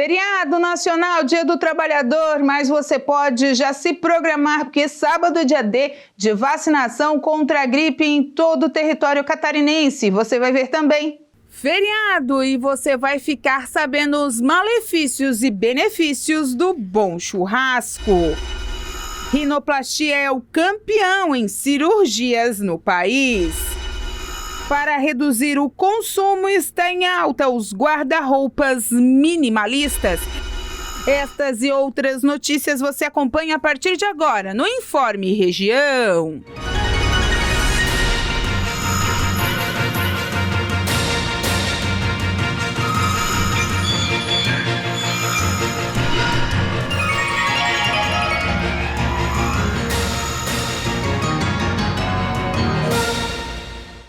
Feriado nacional, Dia do Trabalhador, mas você pode já se programar, porque sábado é dia D de vacinação contra a gripe em todo o território catarinense. Você vai ver também. Feriado e você vai ficar sabendo os malefícios e benefícios do bom churrasco. Rinoplastia é o campeão em cirurgias no país. Para reduzir o consumo, está em alta os guarda-roupas minimalistas. Estas e outras notícias você acompanha a partir de agora no Informe Região.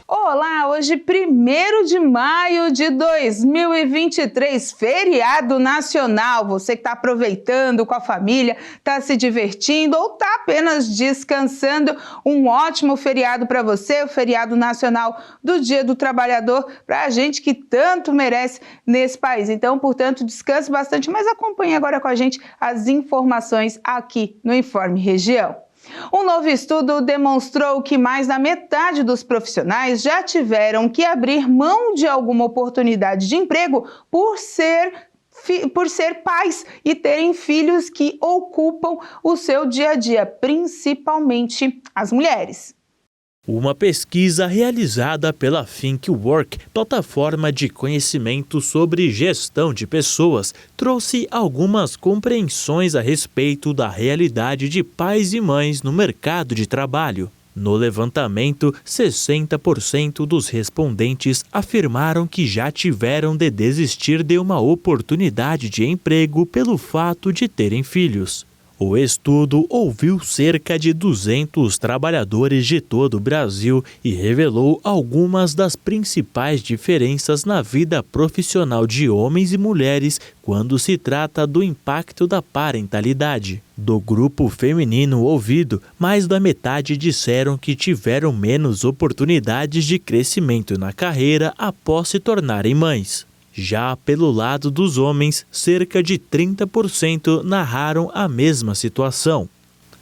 Olá, hoje 1º de maio de 2023, feriado nacional. Você que está aproveitando com a família, está se divertindo ou está apenas descansando, um ótimo feriado para você, o feriado nacional do Dia do Trabalhador, para a gente que tanto merece nesse país. Então, portanto, descanse bastante, mas acompanhe agora com a gente as informações aqui no Informe Região. Um novo estudo demonstrou que mais da metade dos profissionais já tiveram que abrir mão de alguma oportunidade de emprego por ser pais e terem filhos que ocupam o seu dia a dia, principalmente as mulheres. Uma pesquisa realizada pela ThinkWork, plataforma de conhecimento sobre gestão de pessoas, trouxe algumas compreensões a respeito da realidade de pais e mães no mercado de trabalho. No levantamento, 60% dos respondentes afirmaram que já tiveram de desistir de uma oportunidade de emprego pelo fato de terem filhos. O estudo ouviu cerca de 200 trabalhadores de todo o Brasil e revelou algumas das principais diferenças na vida profissional de homens e mulheres quando se trata do impacto da parentalidade. Do grupo feminino ouvido, mais da metade disseram que tiveram menos oportunidades de crescimento na carreira após se tornarem mães. Já pelo lado dos homens, cerca de 30% narraram a mesma situação.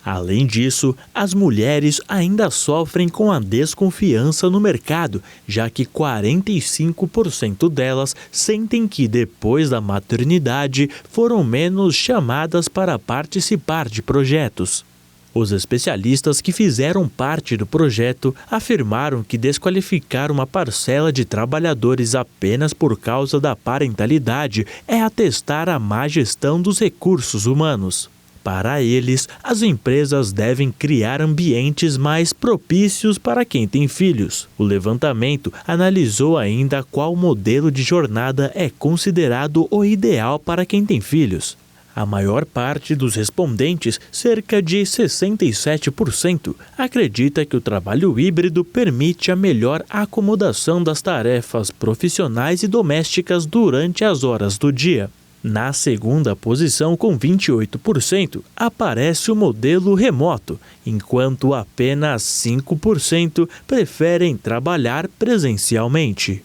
Além disso, as mulheres ainda sofrem com a desconfiança no mercado, já que 45% delas sentem que depois da maternidade foram menos chamadas para participar de projetos. Os especialistas que fizeram parte do projeto afirmaram que desqualificar uma parcela de trabalhadores apenas por causa da parentalidade é atestar a má gestão dos recursos humanos. Para eles, as empresas devem criar ambientes mais propícios para quem tem filhos. O levantamento analisou ainda qual modelo de jornada é considerado o ideal para quem tem filhos. A maior parte dos respondentes, cerca de 67%, acredita que o trabalho híbrido permite a melhor acomodação das tarefas profissionais e domésticas durante as horas do dia. Na segunda posição, com 28%, aparece o modelo remoto, enquanto apenas 5% preferem trabalhar presencialmente.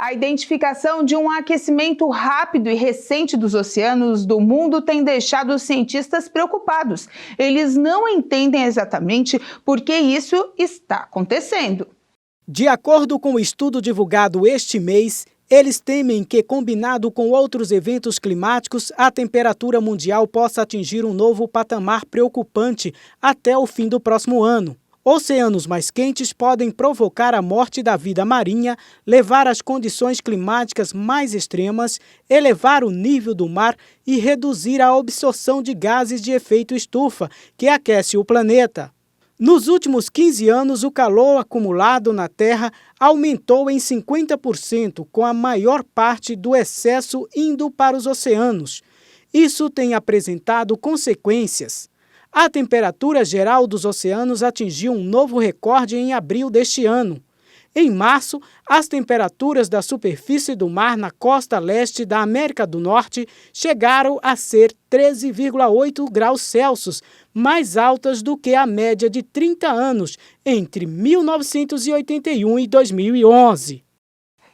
A identificação de um aquecimento rápido e recente dos oceanos do mundo tem deixado os cientistas preocupados. Eles não entendem exatamente por que isso está acontecendo. De acordo com o estudo divulgado este mês, eles temem que, combinado com outros eventos climáticos, a temperatura mundial possa atingir um novo patamar preocupante até o fim do próximo ano. Oceanos mais quentes podem provocar a morte da vida marinha, levar às condições climáticas mais extremas, elevar o nível do mar e reduzir a absorção de gases de efeito estufa, que aquece o planeta. Nos últimos 15 anos, o calor acumulado na Terra aumentou em 50%, com a maior parte do excesso indo para os oceanos. Isso tem apresentado consequências. A temperatura geral dos oceanos atingiu um novo recorde em abril deste ano. Em março, as temperaturas da superfície do mar na costa leste da América do Norte chegaram a ser 13,8 graus Celsius, mais altas do que a média de 30 anos entre 1981 e 2011.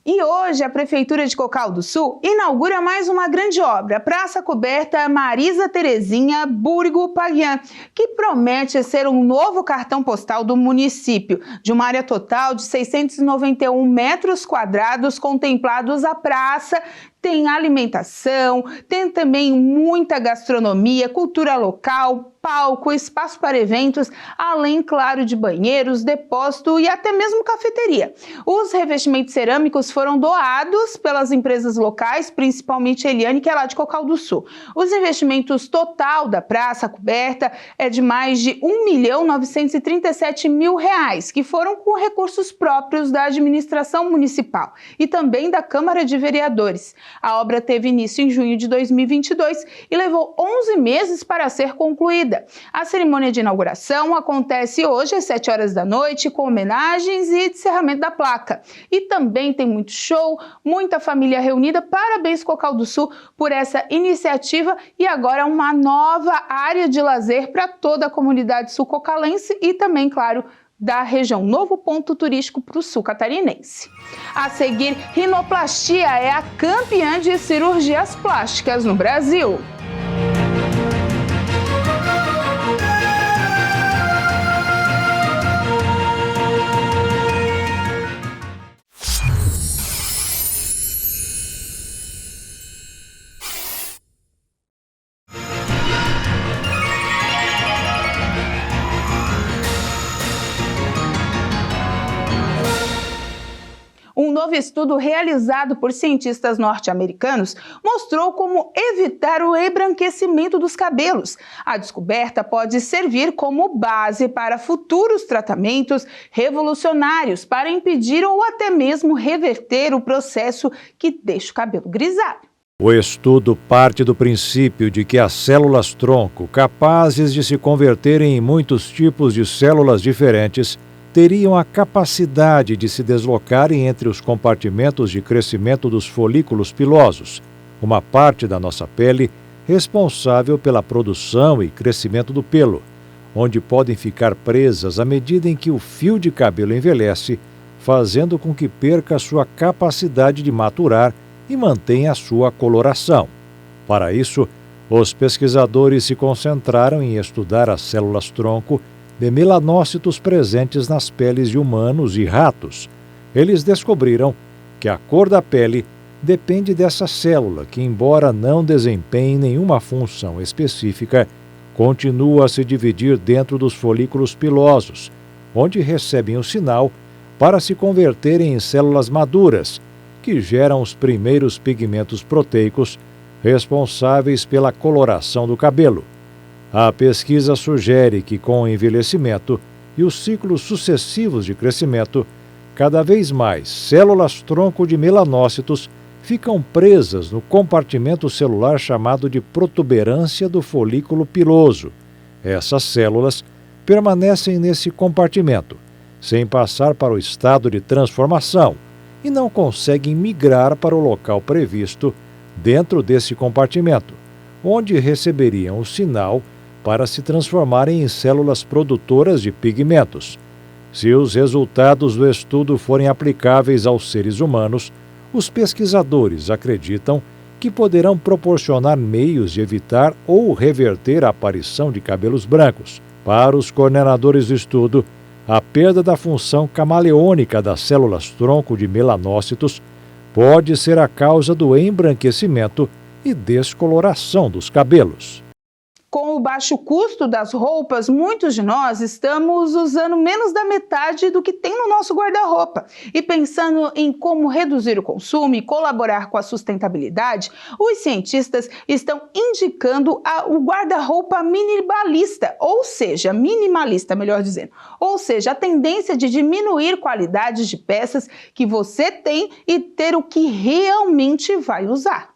E hoje a Prefeitura de Cocal do Sul inaugura mais uma grande obra, Praça Coberta Marisa Terezinha Burgo Paguian, que promete ser um novo cartão postal do município, de uma área total de 691 metros quadrados contemplados a praça. Tem alimentação, tem também muita gastronomia, cultura local, palco, espaço para eventos, além, claro, de banheiros, depósito e até mesmo cafeteria. Os revestimentos cerâmicos foram doados pelas empresas locais, principalmente a Eliane, que é lá de Cocal do Sul. Os investimentos total da Praça Coberta é de mais de R$1.937.000, que foram com recursos próprios da administração municipal e também da Câmara de Vereadores. A obra teve início em junho de 2022 e levou 11 meses para ser concluída. A cerimônia de inauguração acontece hoje às 7 horas da noite, com homenagens e encerramento da placa. E também tem muito show, muita família reunida. Parabéns, Cocal do Sul, por essa iniciativa e agora uma nova área de lazer para toda a comunidade sul-cocalense e também, claro, da região, novo ponto turístico para o sul catarinense. A seguir, rinoplastia é a campeã de cirurgias plásticas no Brasil. Um novo estudo realizado por cientistas norte-americanos mostrou como evitar o embranquecimento dos cabelos. A descoberta pode servir como base para futuros tratamentos revolucionários para impedir ou até mesmo reverter o processo que deixa o cabelo grisalho. O estudo parte do princípio de que as células-tronco, capazes de se converterem em muitos tipos de células diferentes, teriam a capacidade de se deslocarem entre os compartimentos de crescimento dos folículos pilosos, uma parte da nossa pele responsável pela produção e crescimento do pelo, onde podem ficar presas à medida em que o fio de cabelo envelhece, fazendo com que perca sua capacidade de maturar e mantenha a sua coloração. Para isso, os pesquisadores se concentraram em estudar as células-tronco de melanócitos presentes nas peles de humanos e ratos. Eles descobriram que a cor da pele depende dessa célula que, embora não desempenhe nenhuma função específica, continua a se dividir dentro dos folículos pilosos, onde recebem o sinal para se converterem em células maduras, que geram os primeiros pigmentos proteicos responsáveis pela coloração do cabelo. A pesquisa sugere que, com o envelhecimento e os ciclos sucessivos de crescimento, cada vez mais células-tronco de melanócitos ficam presas no compartimento celular chamado de protuberância do folículo piloso. Essas células permanecem nesse compartimento, sem passar para o estado de transformação, e não conseguem migrar para o local previsto dentro desse compartimento, onde receberiam o sinal para se transformarem em células produtoras de pigmentos. Se os resultados do estudo forem aplicáveis aos seres humanos, os pesquisadores acreditam que poderão proporcionar meios de evitar ou reverter a aparição de cabelos brancos. Para os coordenadores do estudo, a perda da função camaleônica das células-tronco de melanócitos pode ser a causa do embranquecimento e descoloração dos cabelos. Com o baixo custo das roupas, muitos de nós estamos usando menos da metade do que tem no nosso guarda-roupa. E pensando em como reduzir o consumo e colaborar com a sustentabilidade, os cientistas estão indicando o guarda-roupa minimalista, melhor dizendo. Ou seja, a tendência de diminuir qualidades de peças que você tem e ter o que realmente vai usar.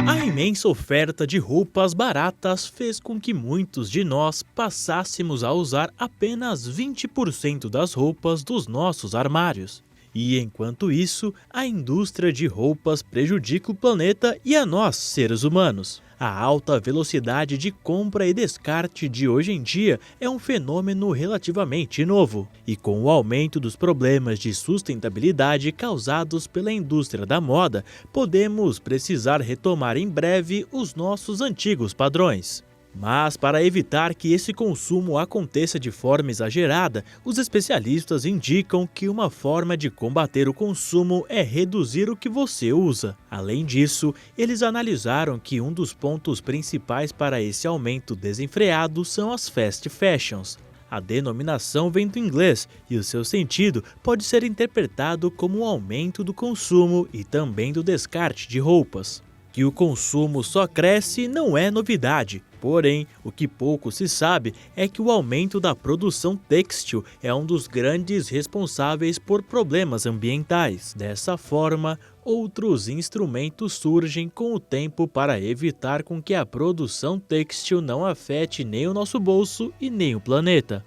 A imensa oferta de roupas baratas fez com que muitos de nós passássemos a usar apenas 20% das roupas dos nossos armários. E enquanto isso, a indústria de roupas prejudica o planeta e a nós, seres humanos. A alta velocidade de compra e descarte de hoje em dia é um fenômeno relativamente novo. E com o aumento dos problemas de sustentabilidade causados pela indústria da moda, podemos precisar retomar em breve os nossos antigos padrões. Mas, para evitar que esse consumo aconteça de forma exagerada, os especialistas indicam que uma forma de combater o consumo é reduzir o que você usa. Além disso, eles analisaram que um dos pontos principais para esse aumento desenfreado são as fast fashions. A denominação vem do inglês e o seu sentido pode ser interpretado como um aumento do consumo e também do descarte de roupas. Que o consumo só cresce não é novidade. Porém, o que pouco se sabe é que o aumento da produção têxtil é um dos grandes responsáveis por problemas ambientais. Dessa forma, outros instrumentos surgem com o tempo para evitar com que a produção têxtil não afete nem o nosso bolso e nem o planeta.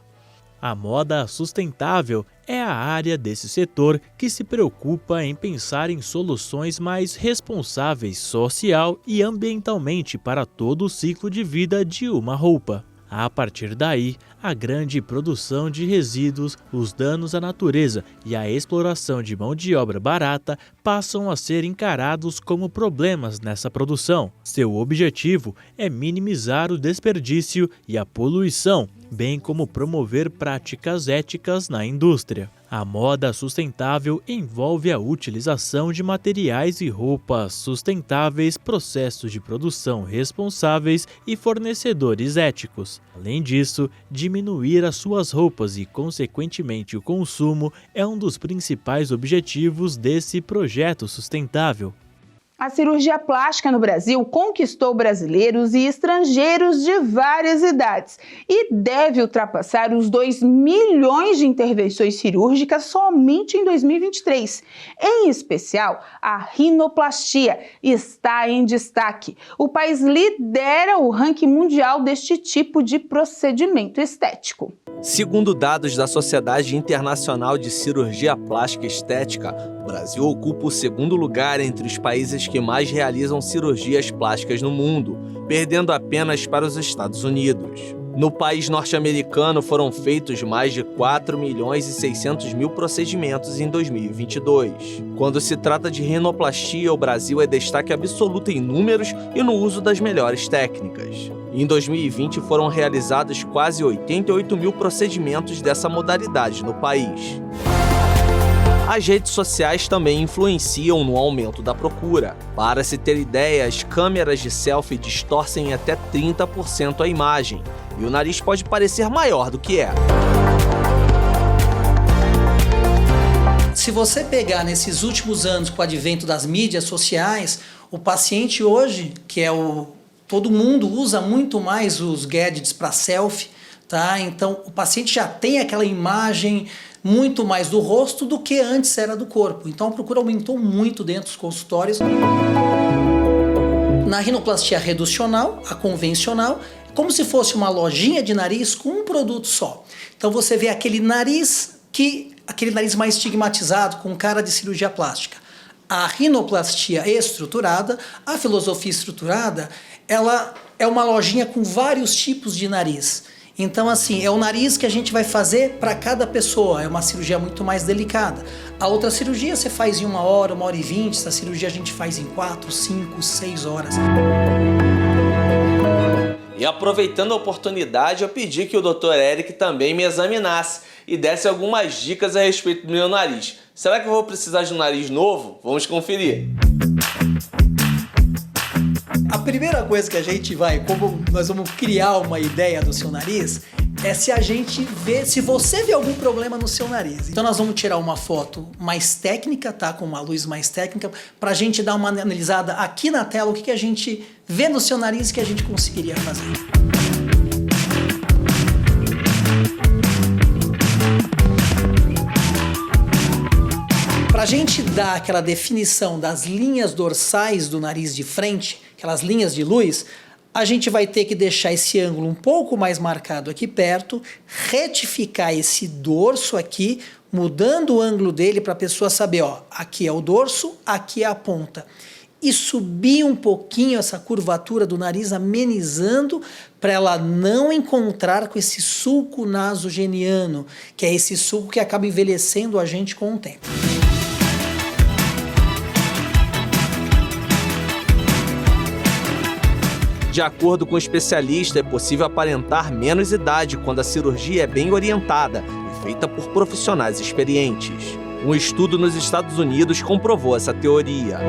A moda sustentável é a área desse setor que se preocupa em pensar em soluções mais responsáveis social e ambientalmente para todo o ciclo de vida de uma roupa. A partir daí, a grande produção de resíduos, os danos à natureza e a exploração de mão de obra barata passam a ser encarados como problemas nessa produção. Seu objetivo é minimizar o desperdício e a poluição, bem como promover práticas éticas na indústria. A moda sustentável envolve a utilização de materiais e roupas sustentáveis, processos de produção responsáveis e fornecedores éticos. Além disso, diminuir as suas roupas e, consequentemente, o consumo é um dos principais objetivos desse projeto sustentável. A cirurgia plástica no Brasil conquistou brasileiros e estrangeiros de várias idades e deve ultrapassar os 2 milhões de intervenções cirúrgicas somente em 2023. Em especial, a rinoplastia está em destaque. O país lidera o ranking mundial deste tipo de procedimento estético. Segundo dados da Sociedade Internacional de Cirurgia Plástica e Estética, o Brasil ocupa o segundo lugar entre os países que mais realizam cirurgias plásticas no mundo, perdendo apenas para os Estados Unidos. No país norte-americano foram feitos mais de 4.600.000 procedimentos em 2022. Quando se trata de rinoplastia, o Brasil é destaque absoluto em números e no uso das melhores técnicas. Em 2020 foram realizados quase 88.000 procedimentos dessa modalidade no país. As redes sociais também influenciam no aumento da procura. Para se ter ideia, as câmeras de selfie distorcem até 30% a imagem, e o nariz pode parecer maior do que é. Se você pegar nesses últimos anos com o advento das mídias sociais, o paciente hoje, todo mundo usa muito mais os gadgets para selfie, tá? Então o paciente já tem aquela imagem muito mais do rosto do que antes era do corpo. Então a procura aumentou muito dentro dos consultórios. Na rinoplastia reducional, a convencional, como se fosse uma lojinha de nariz com um produto só. Então você vê aquele nariz mais estigmatizado, com cara de cirurgia plástica. A rinoplastia estruturada, a filosofia estruturada, ela é uma lojinha com vários tipos de nariz. Então, assim, é o nariz que a gente vai fazer para cada pessoa, é uma cirurgia muito mais delicada. A outra cirurgia você faz em 1 hora, 1h20, essa cirurgia a gente faz em 4, 5, 6 horas. E aproveitando a oportunidade, eu pedi que o Dr. Eric também me examinasse e desse algumas dicas a respeito do meu nariz. Será que eu vou precisar de um nariz novo? Vamos conferir. A primeira coisa que a gente como nós vamos criar uma ideia do seu nariz, é se você vê algum problema no seu nariz. Então nós vamos tirar uma foto mais técnica, tá? Com uma luz mais técnica, pra gente dar uma analisada aqui na tela, o que a gente vê no seu nariz que a gente conseguiria fazer. Para a gente dar aquela definição das linhas dorsais do nariz de frente, aquelas linhas de luz, a gente vai ter que deixar esse ângulo um pouco mais marcado aqui perto, retificar esse dorso aqui, mudando o ângulo dele para a pessoa saber, ó, aqui é o dorso, aqui é a ponta. e subir um pouquinho essa curvatura do nariz, amenizando para ela não encontrar com esse sulco nasogeniano, que é esse sulco que acaba envelhecendo a gente com o tempo. De acordo com o especialista, é possível aparentar menos idade quando a cirurgia é bem orientada e feita por profissionais experientes. Um estudo nos Estados Unidos comprovou essa teoria.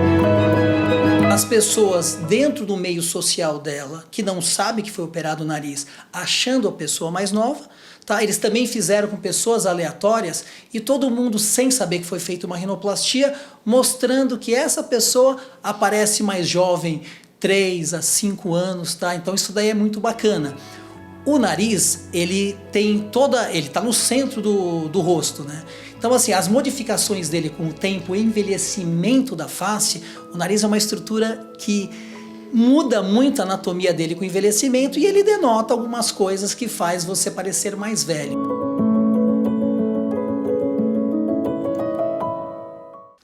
As pessoas dentro do meio social dela, que não sabe que foi operado o nariz, achando a pessoa mais nova, tá? Eles também fizeram com pessoas aleatórias e todo mundo sem saber que foi feita uma rinoplastia, mostrando que essa pessoa aparece mais jovem, 3 a 5 anos, tá? Então isso daí é muito bacana. O nariz, ele tá no centro do rosto, né? Então assim, as modificações dele com o tempo, o envelhecimento da face, o nariz é uma estrutura que muda muito a anatomia dele com o envelhecimento e ele denota algumas coisas que faz você parecer mais velho.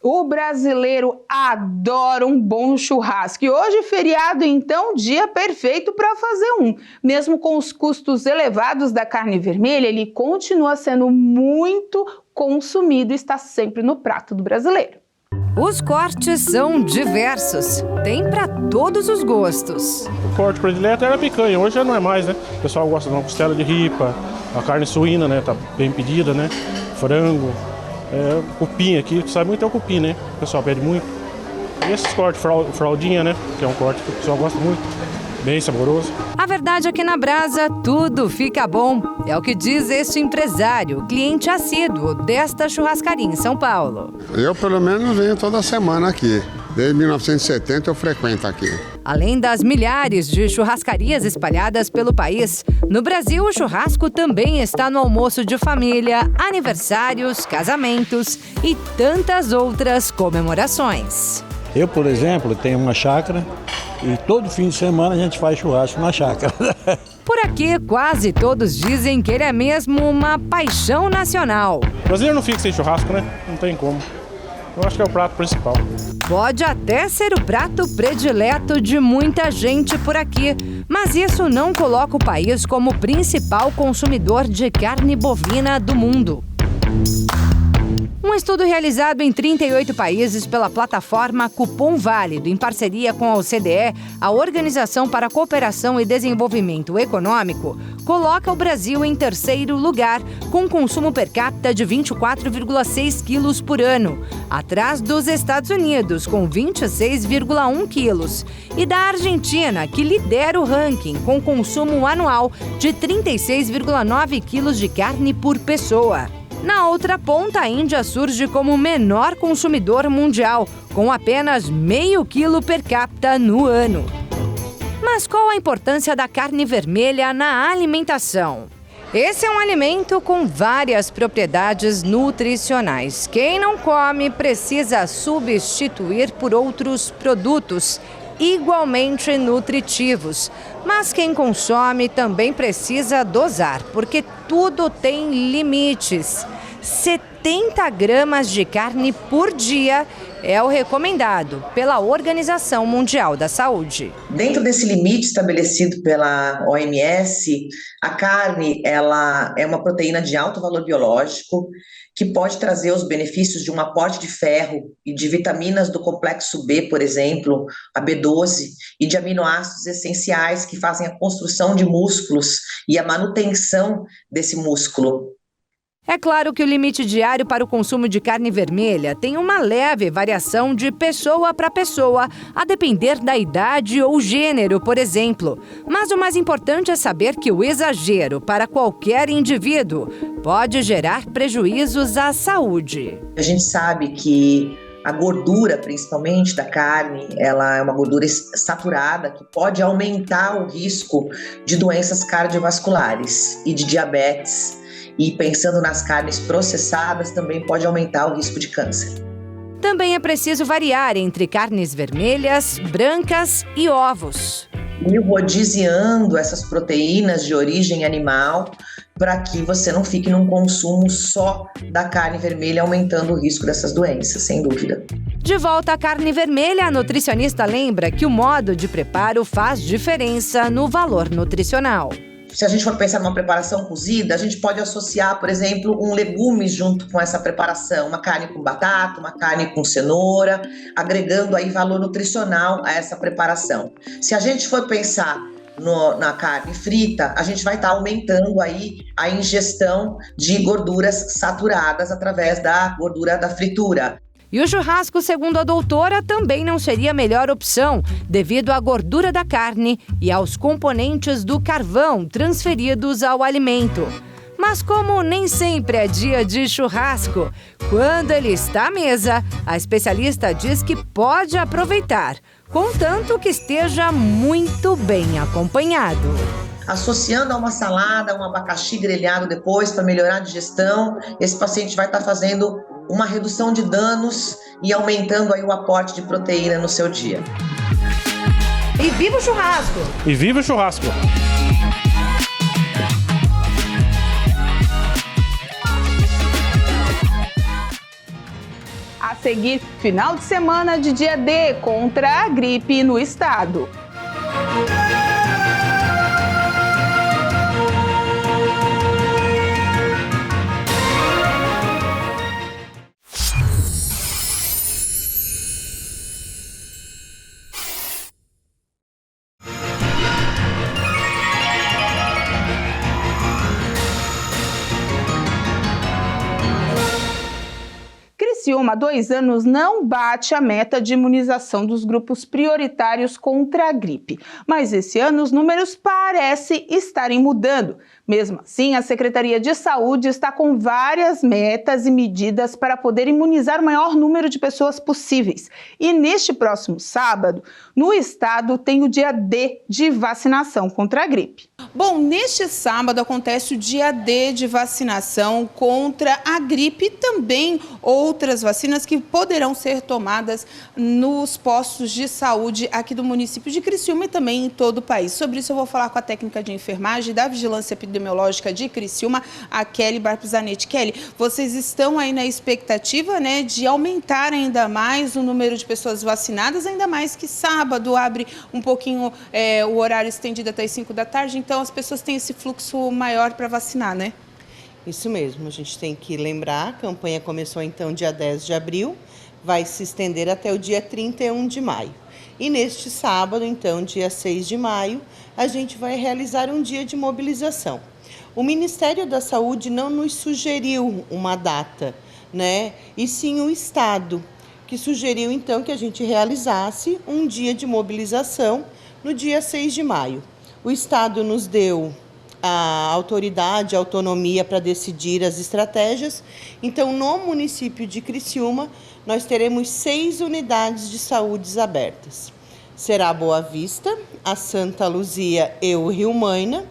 O brasileiro adora um bom churrasco e hoje feriado, então, dia perfeito para fazer um. Mesmo com os custos elevados da carne vermelha, ele continua sendo muito consumido e está sempre no prato do brasileiro. Os cortes são diversos, tem para todos os gostos. O corte predileto era a picanha, hoje já não é mais, né? O pessoal gosta de uma costela de ripa, a carne suína, né? Tá bem pedida, né? Frango. Cupim aqui, tu sabe muito é o cupim, né? O pessoal pede muito. E esses cortes fraldinha, né? Que é um corte que o pessoal gosta muito, bem saboroso. A verdade é que na brasa tudo fica bom. É o que diz este empresário, cliente assíduo desta churrascaria em São Paulo. Eu pelo menos venho toda semana aqui. Desde 1970 eu frequento aqui. Além das milhares de churrascarias espalhadas pelo país, no Brasil o churrasco também está no almoço de família, aniversários, casamentos e tantas outras comemorações. Eu, por exemplo, tenho uma chácara e todo fim de semana a gente faz churrasco na chácara. Por aqui, quase todos dizem que ele é mesmo uma paixão nacional. O brasileiro não fica sem churrasco, né? Não tem como. Eu acho que é o prato principal. Pode até ser o prato predileto de muita gente por aqui, mas isso não coloca o país como o principal consumidor de carne bovina do mundo. Um estudo realizado em 38 países pela plataforma Cupom Válido, em parceria com a OCDE, a Organização para a Cooperação e Desenvolvimento Econômico, coloca o Brasil em terceiro lugar, com consumo per capita de 24,6 quilos por ano, atrás dos Estados Unidos, com 26,1 quilos, e da Argentina, que lidera o ranking, com consumo anual de 36,9 quilos de carne por pessoa. Na outra ponta, a Índia surge como o menor consumidor mundial, com apenas meio quilo per capita no ano. Mas qual a importância da carne vermelha na alimentação? Esse é um alimento com várias propriedades nutricionais. Quem não come precisa substituir por outros produtos igualmente nutritivos. Mas quem consome também precisa dosar, porque tudo tem limites. 70 gramas de carne por dia é o recomendado pela Organização Mundial da Saúde. Dentro desse limite estabelecido pela OMS, a carne ela é uma proteína de alto valor biológico que pode trazer os benefícios de um aporte de ferro e de vitaminas do complexo B, por exemplo, a B12, e de aminoácidos essenciais que fazem a construção de músculos e a manutenção desse músculo. É claro que o limite diário para o consumo de carne vermelha tem uma leve variação de pessoa para pessoa, a depender da idade ou gênero, por exemplo. Mas o mais importante é saber que o exagero para qualquer indivíduo pode gerar prejuízos à saúde. A gente sabe que a gordura, principalmente da carne, ela é uma gordura saturada que pode aumentar o risco de doenças cardiovasculares e de diabetes. E pensando nas carnes processadas, também pode aumentar o risco de câncer. Também é preciso variar entre carnes vermelhas, brancas e ovos. E rodiziando essas proteínas de origem animal, para que você não fique num consumo só da carne vermelha, aumentando o risco dessas doenças, sem dúvida. De volta à carne vermelha, a nutricionista lembra que o modo de preparo faz diferença no valor nutricional. Se a gente for pensar numa preparação cozida, a gente pode associar, por exemplo, um legume junto com essa preparação, uma carne com batata, uma carne com cenoura, agregando aí valor nutricional a essa preparação. Se a gente for pensar na carne frita, a gente vai estar aumentando aí a ingestão de gorduras saturadas através da gordura da fritura. E o churrasco, segundo a doutora, também não seria a melhor opção, devido à gordura da carne e aos componentes do carvão transferidos ao alimento. Mas como nem sempre é dia de churrasco, quando ele está à mesa, a especialista diz que pode aproveitar, contanto que esteja muito bem acompanhado. Associando a uma salada, um abacaxi grelhado depois para melhorar a digestão, esse paciente vai estar fazendo uma redução de danos e aumentando aí o aporte de proteína no seu dia. E viva o churrasco! E viva o churrasco! A seguir, final de semana de dia D contra a gripe no estado. Criciúma, há 2 anos, não bate a meta de imunização dos grupos prioritários contra a gripe. Mas esse ano os números parecem estarem mudando. Mesmo assim, a Secretaria de Saúde está com várias metas e medidas para poder imunizar o maior número de pessoas possíveis. E neste próximo sábado, no estado, tem o dia D de vacinação contra a gripe. Bom, neste sábado acontece o dia D de vacinação contra a gripe e também outras vacinas que poderão ser tomadas nos postos de saúde aqui do município de Criciúma e também em todo o país. Sobre isso eu vou falar com a técnica de enfermagem da Vigilância Epidemiológica de Criciúma, a Kelly Barpizanetti. Kelly, vocês estão aí na expectativa, né, de aumentar ainda mais o número de pessoas vacinadas, ainda mais que sábado abre um pouquinho o horário estendido até as 5 da tarde, então as pessoas têm esse fluxo maior para vacinar, né? Isso mesmo, a gente tem que lembrar, a campanha começou então dia 10 de abril, vai se estender até o dia 31 de maio. E neste sábado, então, dia 6 de maio, a gente vai realizar um dia de mobilização. O Ministério da Saúde não nos sugeriu uma data, né? E sim o Estado, que sugeriu então que a gente realizasse um dia de mobilização no dia 6 de maio. O Estado nos deu a autoridade, a autonomia para decidir as estratégias. Então, no município de Criciúma, nós teremos 6 unidades de saúde abertas. Será a Boa Vista, a Santa Luzia e o Rio Maina,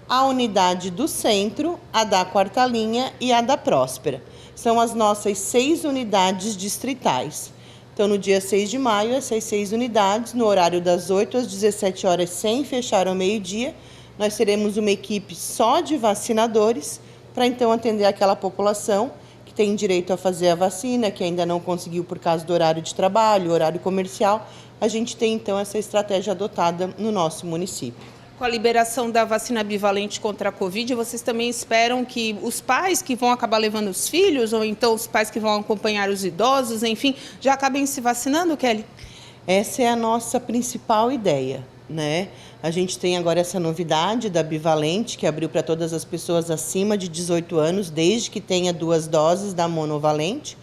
a unidade do Centro, a da Quarta Linha e a da Próspera. São as nossas 6 unidades distritais. Então, no dia 6 de maio, essas 6 unidades, no horário das 8 às 17 horas, sem fechar ao meio-dia, nós teremos uma equipe só de vacinadores para, então, atender aquela população que tem direito a fazer a vacina, que ainda não conseguiu por causa do horário de trabalho, horário comercial. A gente tem, então, essa estratégia adotada no nosso município. Com a liberação da vacina bivalente contra a Covid, vocês também esperam que os pais que vão acabar levando os filhos, ou então os pais que vão acompanhar os idosos, enfim, já acabem se vacinando, Kelly? Essa é a nossa principal ideia, né? A gente tem agora essa novidade da bivalente, que abriu para todas as pessoas acima de 18 anos, desde que tenha 2 doses da monovalente.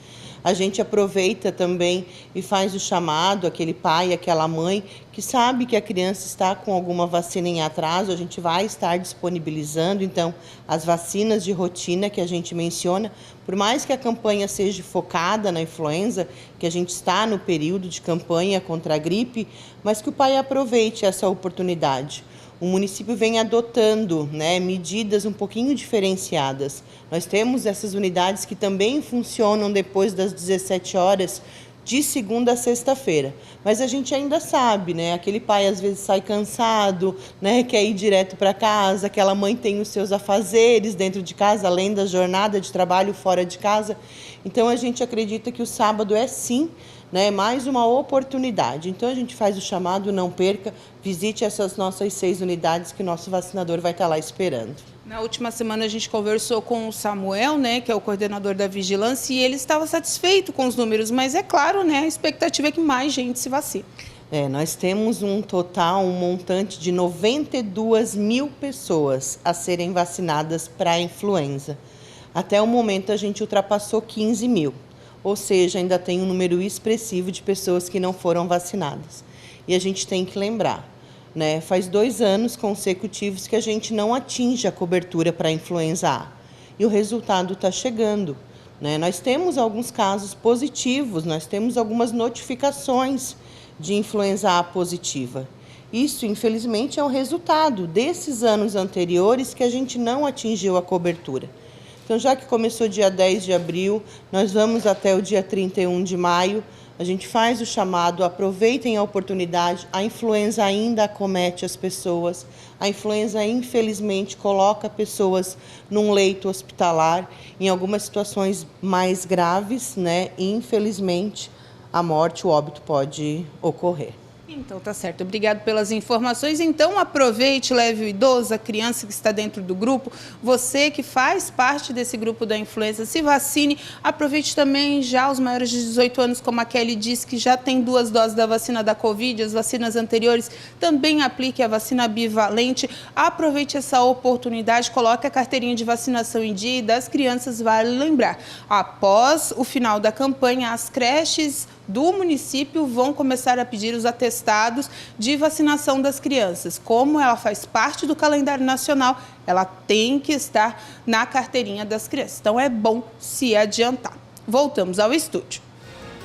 A gente aproveita também e faz o chamado, aquele pai, aquela mãe que sabe que a criança está com alguma vacina em atraso, a gente vai estar disponibilizando, então, as vacinas de rotina que a gente menciona, por mais que a campanha seja focada na influenza, que a gente está no período de campanha contra a gripe, mas que o pai aproveite essa oportunidade. O município vem adotando, né, medidas um pouquinho diferenciadas. Nós temos essas unidades que também funcionam depois das 17 horas de segunda a sexta-feira. Mas a gente ainda sabe, né? Aquele pai às vezes sai cansado, né? Quer ir direto para casa, aquela mãe tem os seus afazeres dentro de casa, além da jornada de trabalho fora de casa. Então a gente acredita que o sábado é sim, né, mais uma oportunidade. Então a gente faz o chamado, não perca, visite essas nossas 6 unidades que o nosso vacinador vai estar lá esperando. Na última semana a gente conversou com o Samuel, né, que é o coordenador da vigilância, e ele estava satisfeito com os números, mas é claro, né, a expectativa é que mais gente se vacine. Nós temos um montante de 92 mil pessoas a serem vacinadas para a influenza. Até o momento a gente ultrapassou 15 mil, ou seja, ainda tem um número expressivo de pessoas que não foram vacinadas. E a gente tem que lembrar, né, faz 2 anos consecutivos que a gente não atinge a cobertura para a influenza A. E o resultado está chegando, né? Nós temos alguns casos positivos, nós temos algumas notificações de influenza A positiva. Isso, infelizmente, é o resultado desses anos anteriores que a gente não atingiu a cobertura. Então, já que começou dia 10 de abril, nós vamos até o dia 31 de maio, a gente faz o chamado, aproveitem a oportunidade, a influenza ainda acomete as pessoas, a influenza infelizmente coloca pessoas num leito hospitalar, em algumas situações mais graves, né? E, infelizmente, a morte, o óbito pode ocorrer. Então tá certo, obrigado pelas informações. Então aproveite, leve o idoso, a criança que está dentro do grupo, você que faz parte desse grupo da influenza, se vacine. Aproveite também já os maiores de 18 anos, como a Kelly disse, que já tem 2 doses da vacina da Covid, as vacinas anteriores, também aplique a vacina bivalente. Aproveite essa oportunidade, coloque a carteirinha de vacinação em dia, e das crianças, vale lembrar, após o final da campanha, as creches do município vão começar a pedir os atestados de vacinação das crianças. Como ela faz parte do calendário nacional, ela tem que estar na carteirinha das crianças. Então é bom se adiantar. Voltamos ao estúdio.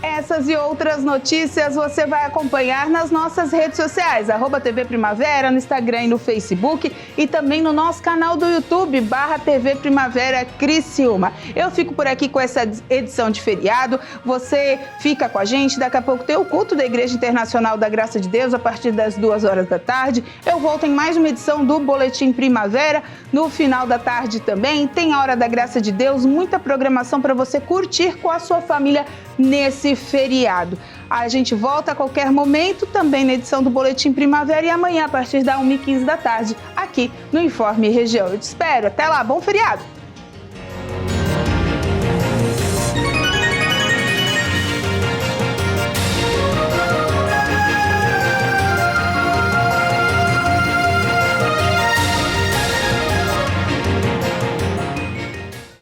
Essas e outras notícias você vai acompanhar nas nossas redes sociais, @TV Primavera, no Instagram e no Facebook, e também no nosso canal do YouTube, /TV Primavera Criciúma. Eu fico por aqui com essa edição de feriado, você fica com a gente, daqui a pouco tem o culto da Igreja Internacional da Graça de Deus, a partir das 2 horas da tarde. Eu volto em mais uma edição do Boletim Primavera, no final da tarde também, tem a Hora da Graça de Deus, muita programação para você curtir com a sua família nesse feriado. A gente volta a qualquer momento, também na edição do Boletim Primavera, e amanhã, a partir da 1h15 da tarde, aqui no Informe Região. Eu te espero. Até lá, bom feriado!